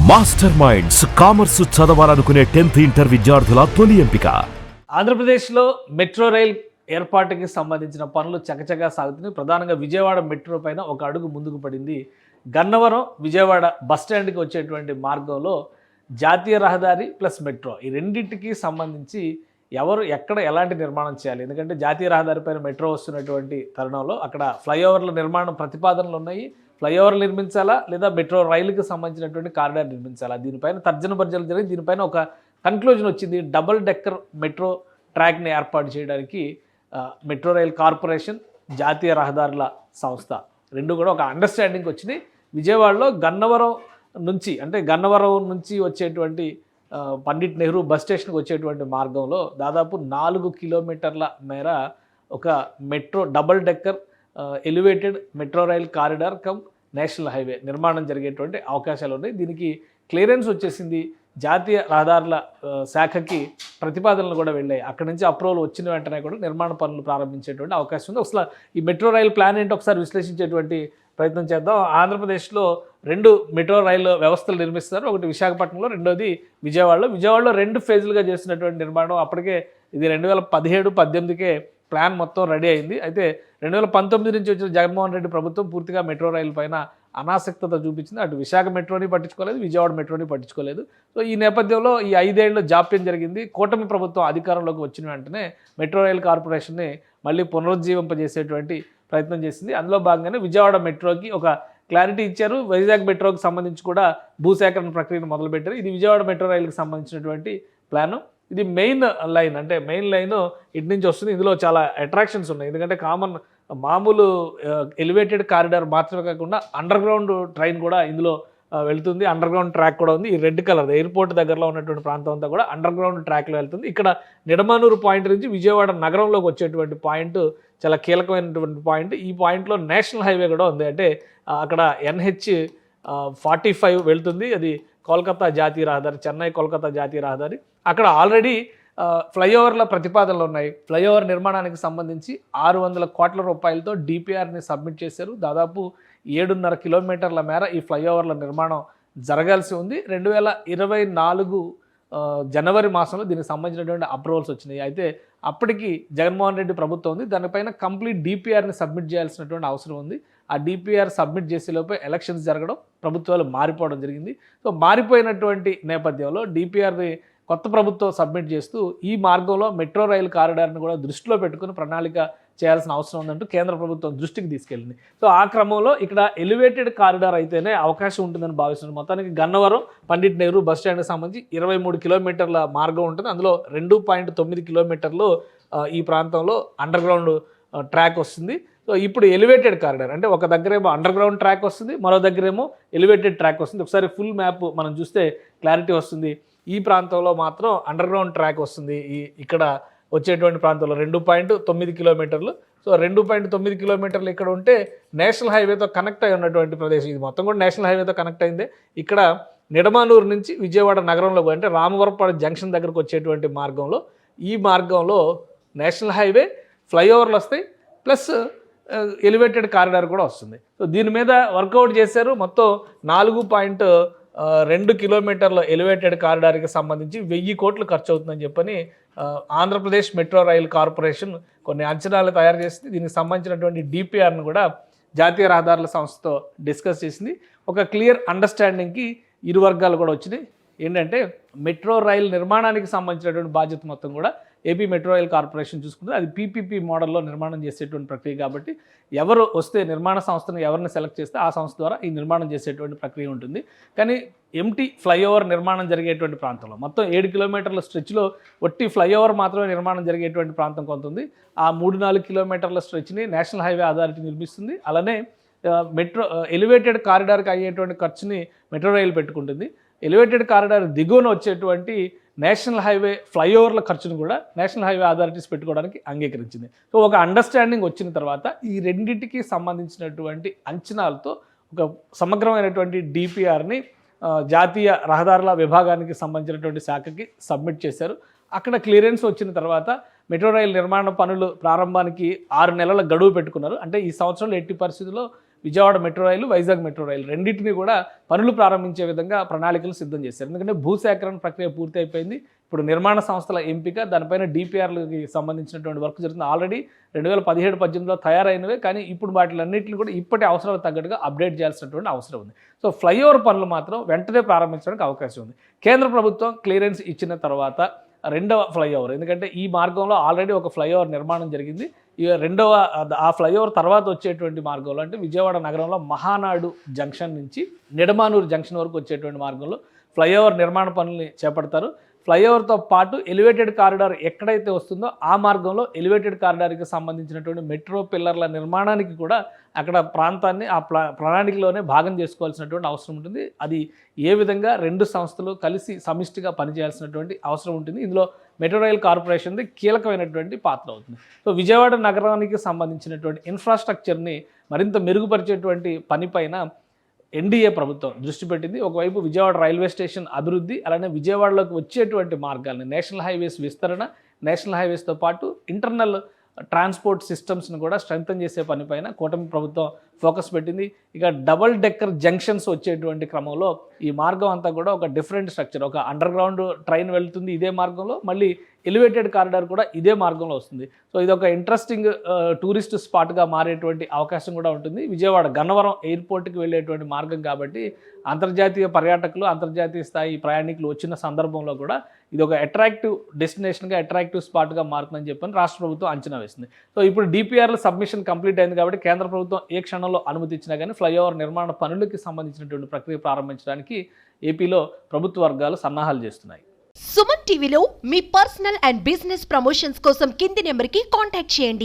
Master minds commerce చదవాలనుకునే 10th inter విద్యార్థుల తొలి ఎంపిక. ఆంధ్రప్రదేశ్లో మెట్రో రైల్ ఏర్పాటుకి సంబంధించిన పనులు చకచకా సాగుతున్నాయి. ప్రధానంగా విజయవాడ మెట్రో పైన ఒక అడుగు ముందుకు పడింది. గన్నవరం విజయవాడ బస్టాండ్కి వచ్చేటువంటి మార్గంలో జాతీయ రహదారి ప్లస్ మెట్రో ఈ రెండింటికి సంబంధించి ఎవరు ఎక్కడ ఎలాంటి నిర్మాణం చేయాలి, ఎందుకంటే జాతీయ రహదారి పైన మెట్రో వస్తున్నటువంటి తరుణంలో అక్కడ ఫ్లైఓవర్ల నిర్మాణం ప్రతిపాదనలు ఉన్నాయి. ఫ్లైఓవర్లు నిర్మించాలా లేదా మెట్రో రైలుకి సంబంధించినటువంటి కారిడార్ నిర్మించాలా, దీనిపైన తర్జన భర్జనలు జరిగి దీనిపైన ఒక కన్క్లూజన్ వచ్చింది. డబుల్ డెక్కర్ మెట్రో ట్రాక్ని ఏర్పాటు చేయడానికి మెట్రో రైల్ కార్పొరేషన్, జాతీయ రహదారుల సంస్థ రెండు కూడా ఒక అండర్స్టాండింగ్కి వచ్చినాయి. విజయవాడలో గన్నవరం నుంచి వచ్చేటువంటి పండిట్ నెహ్రూ బస్ స్టేషన్కి వచ్చేటువంటి మార్గంలో దాదాపు 4 కిలోమీటర్ల మేర ఒక metro double decker elevated metro rail corridor come national highway నిర్మాణం జరిగేటువంటి అవకాశాలు ఉన్నాయి. దీనికి క్లియరెన్స్ వచ్చేసింది. జాతీయ రహదారుల శాఖకి ప్రతిపాదనలు కూడా వెళ్ళాయి. అక్కడి నుంచి అప్రూవల్ వచ్చిన వెంటనే కూడా నిర్మాణ పనులు ప్రారంభించేటువంటి అవకాశం ఉంది. అసలు ఈ మెట్రో రైల్ ప్లాన్ ఏంటో ఒకసారి విశ్లేషించేటువంటి ప్రయత్నం చేద్దాం. ఆంధ్రప్రదేశ్లో 2 మెట్రో రైలు వ్యవస్థలు నిర్మిస్తారు. ఒకటి విశాఖపట్నంలో, రెండోది విజయవాడలో. 2 ఫేజులుగా చేసినటువంటి నిర్మాణం అప్పటికే ఇది 2017-18కే ప్లాన్ మొత్తం రెడీ అయింది. అయితే 2019 నుంచి వచ్చిన జగన్మోహన్ రెడ్డి ప్రభుత్వం పూర్తిగా మెట్రో రైలు పైన అనాసక్తత చూపించింది. అటు విశాఖ మెట్రోని పట్టించుకోలేదు, విజయవాడ మెట్రోని పట్టించుకోలేదు. సో ఈ నేపథ్యంలో ఈ 5 ఏళ్ల జాప్యం జరిగింది. కూటమి ప్రభుత్వం అధికారంలోకి వచ్చిన వెంటనే మెట్రో రైల్ కార్పొరేషన్ని మళ్ళీ పునరుజ్జీవింపజేసేటువంటి ప్రయత్నం చేసింది. అందులో భాగంగానే విజయవాడ మెట్రోకి ఒక క్లారిటీ ఇచ్చారు. వైజాగ్ మెట్రోకి సంబంధించి కూడా భూసేకరణ ప్రక్రియను మొదలుపెట్టారు. ఇది విజయవాడ మెట్రో రైలుకి సంబంధించినటువంటి ప్లాను. ఇది మెయిన్ లైన్ ఇటు నుంచి వస్తుంది. ఇందులో చాలా అట్రాక్షన్స్ ఉన్నాయి. ఎందుకంటే మామూలు ఎలివేటెడ్ కారిడార్ మాత్రమే కాకుండా అండర్ గ్రౌండ్ ట్రైన్ కూడా ఇందులో వెళ్తుంది. అండర్ గ్రౌండ్ ట్రాక్ కూడా ఉంది. ఈ రెడ్ కలర్ ఎయిర్పోర్ట్ దగ్గరలో ఉన్నటువంటి ప్రాంతం అంతా కూడా అండర్ గ్రౌండ్ ట్రాక్లో వెళ్తుంది. ఇక్కడ నిడమనూరు పాయింట్ నుంచి విజయవాడ నగరంలోకి వచ్చేటువంటి పాయింట్ చాలా కీలకమైనటువంటి పాయింట్. ఈ పాయింట్లో నేషనల్ హైవే కూడా ఉంది. అంటే అక్కడ NH45 వెళ్తుంది. అది కోల్కతా జాతీయ రహదారి, చెన్నై కోల్కతా జాతీయ రహదారి. అక్కడ ఆల్రెడీ ఫ్లైఓవర్ల ప్రతిపాదనలు ఉన్నాయి. ఫ్లైఓవర్ నిర్మాణానికి సంబంధించి 600 కోట్ల రూపాయలతో DPRని సబ్మిట్ చేశారు. దాదాపు 7.5 కిలోమీటర్ల మేర ఈ ఫ్లైఓవర్ల నిర్మాణం జరగాల్సి ఉంది. 2024 జనవరి మాసంలో దీనికి సంబంధించినటువంటి అప్రూవల్స్ వచ్చినాయి. అయితే అప్పటికి జగన్మోహన్ రెడ్డి ప్రభుత్వం ఉంది. దానిపైన కంప్లీట్ DPRని సబ్మిట్ చేయాల్సినటువంటి అవసరం ఉంది. ఆ DPR సబ్మిట్ చేసేలోపే ఎలక్షన్స్ జరగడం, ప్రభుత్వాలు మారిపోవడం జరిగింది. సో మారిపోయినటువంటి నేపథ్యంలో DPRని కొత్త ప్రభుత్వం సబ్మిట్ చేస్తూ ఈ మార్గంలో మెట్రో రైలు కారిడార్ని కూడా దృష్టిలో పెట్టుకుని ప్రణాళిక చేయాల్సిన అవసరం ఉందంటూ కేంద్ర ప్రభుత్వం దృష్టికి తీసుకెళ్ళింది. సో ఆ క్రమంలో ఇక్కడ ఎలివేటెడ్ కారిడార్ అయితేనే అవకాశం ఉంటుందని భావిస్తున్నారు. మొత్తానికి గన్నవరం పండిట్ నెహ్రూ బస్ స్టాండ్కి సంబంధించి 23 కిలోమీటర్ల మార్గం ఉంటుంది. అందులో 2.9 కిలోమీటర్లు ఈ ప్రాంతంలో అండర్ గ్రౌండ్ ట్రాక్ వస్తుంది. సో ఇప్పుడు ఎలివేటెడ్ కారిడార్ అంటే ఒక దగ్గరేమో అండర్ గ్రౌండ్ ట్రాక్ వస్తుంది, మరో దగ్గరేమో ఎలివేటెడ్ ట్రాక్ వస్తుంది. ఒకసారి ఫుల్ మ్యాప్ మనం చూస్తే క్లారిటీ వస్తుంది. ఈ ప్రాంతంలో మాత్రం అండర్ గ్రౌండ్ ట్రాక్ వస్తుంది. ఇక్కడ వచ్చేటువంటి ప్రాంతంలో 2.9 కిలోమీటర్లు. సో 2.9 కిలోమీటర్లు ఇక్కడ ఉంటే నేషనల్ హైవేతో కనెక్ట్ అయి ఉన్నటువంటి ప్రదేశం. ఇది మొత్తం కూడా నేషనల్ హైవేతో కనెక్ట్ అయిందే. ఇక్కడ నిడమనూరు నుంచి విజయవాడ నగరంలో అంటే రామవరపాడు జంక్షన్ దగ్గరకు వచ్చేటువంటి మార్గంలో, ఈ మార్గంలో నేషనల్ హైవే, ఫ్లైఓవర్లు వస్తాయి, ప్లస్ ఎలివేటెడ్ కారిడార్ కూడా వస్తుంది. సో దీని మీద వర్కౌట్ చేశారు. మొత్తం 4.2 కిలోమీటర్ల ఎలివేటెడ్ కారిడార్కి సంబంధించి 1000 కోట్లు ఖర్చు అవుతుందని చెప్పని ఆంధ్రప్రదేశ్ మెట్రో రైల్ కార్పొరేషన్ కొన్ని అంచనాలు తయారు చేసింది. దీనికి సంబంధించినటువంటి DPRను కూడా జాతీయ రహదారుల సంస్థతో డిస్కస్ చేసింది. ఒక క్లియర్ అండర్స్టాండింగ్కి ఇరు వర్గాలు కూడా వచ్చినాయి. ఏంటంటే మెట్రో రైల్ నిర్మాణానికి సంబంధించినటువంటి బాధ్యత మొత్తం కూడా ఏపీ మెట్రో రైల్ కార్పొరేషన్ చూసుకుంటుంది. అది PPP మోడల్లో నిర్మాణం చేసేటువంటి ప్రక్రియ కాబట్టి ఎవరు వస్తే నిర్మాణ సంస్థను ఎవరిని సెలెక్ట్ చేస్తే ఆ సంస్థ ద్వారా ఈ నిర్మాణం చేసేటువంటి ప్రక్రియ ఉంటుంది. కానీ ఎంటీ ఫ్లైఓవర్ నిర్మాణం జరిగేటువంటి ప్రాంతంలో మొత్తం 7 కిలోమీటర్ల స్ట్రెచ్లో ఒట్టి ఫ్లైఓవర్ మాత్రమే నిర్మాణం జరిగేటువంటి ప్రాంతం కొంత ఉంది. ఆ 3-4 కిలోమీటర్ల స్ట్రెచ్ని నేషనల్ హైవే అథారిటీ నిర్మిస్తుంది. అలానే ఎలివేటెడ్ కారిడార్కి అయ్యేటువంటి ఖర్చుని మెట్రో రైలు పెట్టుకుంటుంది. ఎలివేటెడ్ కారిడార్ దిగువన వచ్చేటువంటి నేషనల్ హైవే ఫ్లైఓవర్ల ఖర్చును కూడా నేషనల్ హైవే అథారిటీస్ పెట్టుకోవడానికి అంగీకరించింది. సో ఒక అండర్స్టాండింగ్ వచ్చిన తర్వాత ఈ రెండింటికి సంబంధించినటువంటి అంచనాలతో ఒక సమగ్రమైనటువంటి DPRని జాతీయ రహదారుల విభాగానికి సంబంధించినటువంటి శాఖకి సబ్మిట్ చేశారు. అక్కడ క్లియరెన్స్ వచ్చిన తర్వాత మెట్రో రైల్ నిర్మాణ పనులు ప్రారంభానికి 6 నెలల గడువు పెట్టుకున్నారు. అంటే ఈ సంవత్సరంలో ఎట్టి పరిస్థితుల్లో విజయవాడ మెట్రో రైలు, వైజాగ్ మెట్రో రైలు రెండింటినీ కూడా పనులు ప్రారంభించే విధంగా ప్రణాళికలు సిద్ధం చేశారు. ఎందుకంటే భూసేకరణ ప్రక్రియ పూర్తి అయిపోయింది. ఇప్పుడు నిర్మాణ సంస్థల ఎంపిక, దానిపైన డిపిఆర్లకి సంబంధించినటువంటి వర్క్ జరుగుతుంది. ఆల్రెడీ 2017-18లో తయారైనవే, కానీ ఇప్పుడు వాటిలన్నింటిని కూడా ఇప్పటి అవసరాలకు తగ్గట్టుగా అప్డేట్ చేయాల్సినటువంటి అవసరం ఉంది. సో ఫ్లైఓవర్ పనులు మాత్రం వెంటనే ప్రారంభించడానికి అవకాశం ఉంది. కేంద్ర ప్రభుత్వం క్లియరెన్స్ ఇచ్చిన తర్వాత రెండవ ఫ్లైఓవర్, ఎందుకంటే ఈ మార్గంలో ఆల్రెడీ ఒక ఫ్లైఓవర్ నిర్మాణం జరిగింది. ఇక రెండవ ఆ ఫ్లైఓవర్ తర్వాత వచ్చేటువంటి మార్గంలో అంటే విజయవాడ నగరంలో మహానాడు జంక్షన్ నుంచి నిడమానూరు జంక్షన్ వరకు వచ్చేటువంటి మార్గంలో ఫ్లైఓవర్ నిర్మాణ పనుల్ని చేపడతారు. ఫ్లైఓవర్తో పాటు ఎలివేటెడ్ కారిడార్ ఎక్కడైతే వస్తుందో ఆ మార్గంలో ఎలివేటెడ్ కారిడార్కి సంబంధించినటువంటి మెట్రో పిల్లర్ల నిర్మాణానికి కూడా అక్కడ ప్రాంతాన్ని ఆ ప్రణాళికలోనే భాగం చేసుకోవాల్సినటువంటి అవసరం ఉంటుంది. అది ఏ విధంగా రెండు సంస్థలు కలిసి సమిష్టిగా పనిచేయాల్సినటువంటి అవసరం ఉంటుంది. ఇందులో మెట్రో రైల్ కార్పొరేషన్ది కీలకమైనటువంటి పాత్ర అవుతుంది. సో విజయవాడ నగరానికి సంబంధించినటువంటి ఇన్ఫ్రాస్ట్రక్చర్ని మరింత మెరుగుపరిచేటువంటి పనిపైన ఎన్డీఏ ప్రభుత్వం దృష్టి పెట్టింది. ఒకవైపు విజయవాడ రైల్వే స్టేషన్ అభివృద్ధి, అలానే విజయవాడలోకి వచ్చేటువంటి మార్గాలని, నేషనల్ హైవేస్ విస్తరణ, నేషనల్ హైవేస్తో పాటు ఇంటర్నల్ ట్రాన్స్పోర్ట్ సిస్టమ్స్ని కూడా స్ట్రెంగ్తన్ చేసే పనిపైన కూటమి ప్రభుత్వం ఫోకస్ పెట్టింది. ఇక డబల్ డెక్కర్ జంక్షన్స్ వచ్చేటువంటి క్రమంలో ఈ మార్గం అంతా కూడా ఒక డిఫరెంట్ స్ట్రక్చర్, ఒక అండర్ గ్రౌండ్ ట్రైన్ వెళ్తుంది ఇదే మార్గంలో, మళ్ళీ ఎలివేటెడ్ కారిడార్ కూడా ఇదే మార్గంలో వస్తుంది. సో ఇది ఒక ఇంట్రెస్టింగ్ టూరిస్ట్ స్పాట్గా మారేటువంటి అవకాశం కూడా ఉంటుంది. విజయవాడ గన్నవరం ఎయిర్పోర్ట్కి వెళ్ళేటువంటి మార్గం కాబట్టి అంతర్జాతీయ పర్యాటకులు, అంతర్జాతీయ స్థాయి ప్రయాణికులు వచ్చిన సందర్భంలో కూడా ఇది ఒక అట్రాక్టివ్ డెస్టినేషన్గా, అట్రాక్టివ్ స్పాట్గా మారుతుందని చెప్పని రాష్ట్ర ప్రభుత్వం అంచనా వేసింది. సో ఇప్పుడు డిపిఆర్ల సబ్మిషన్ కంప్లీట్ అయింది కాబట్టి కేంద్ర ప్రభుత్వం ఏ క్షణంలో అనుమతి ఇచ్చినా కానీ ఫ్లైఓవర్ నిర్మాణ పనులకి సంబంధించినటువంటి ప్రక్రియ ప్రారంభించడానికి ఏపీలో ప్రభుత్వ వర్గాలు సన్నాహాలు చేస్తున్నాయి. సుమన్ టీవీలో మీ పర్సనల్ అండ్ బిజినెస్ ప్రమోషన్స్ కోసం కింది నెంబర్కి కాంటాక్ట్ చేయండి.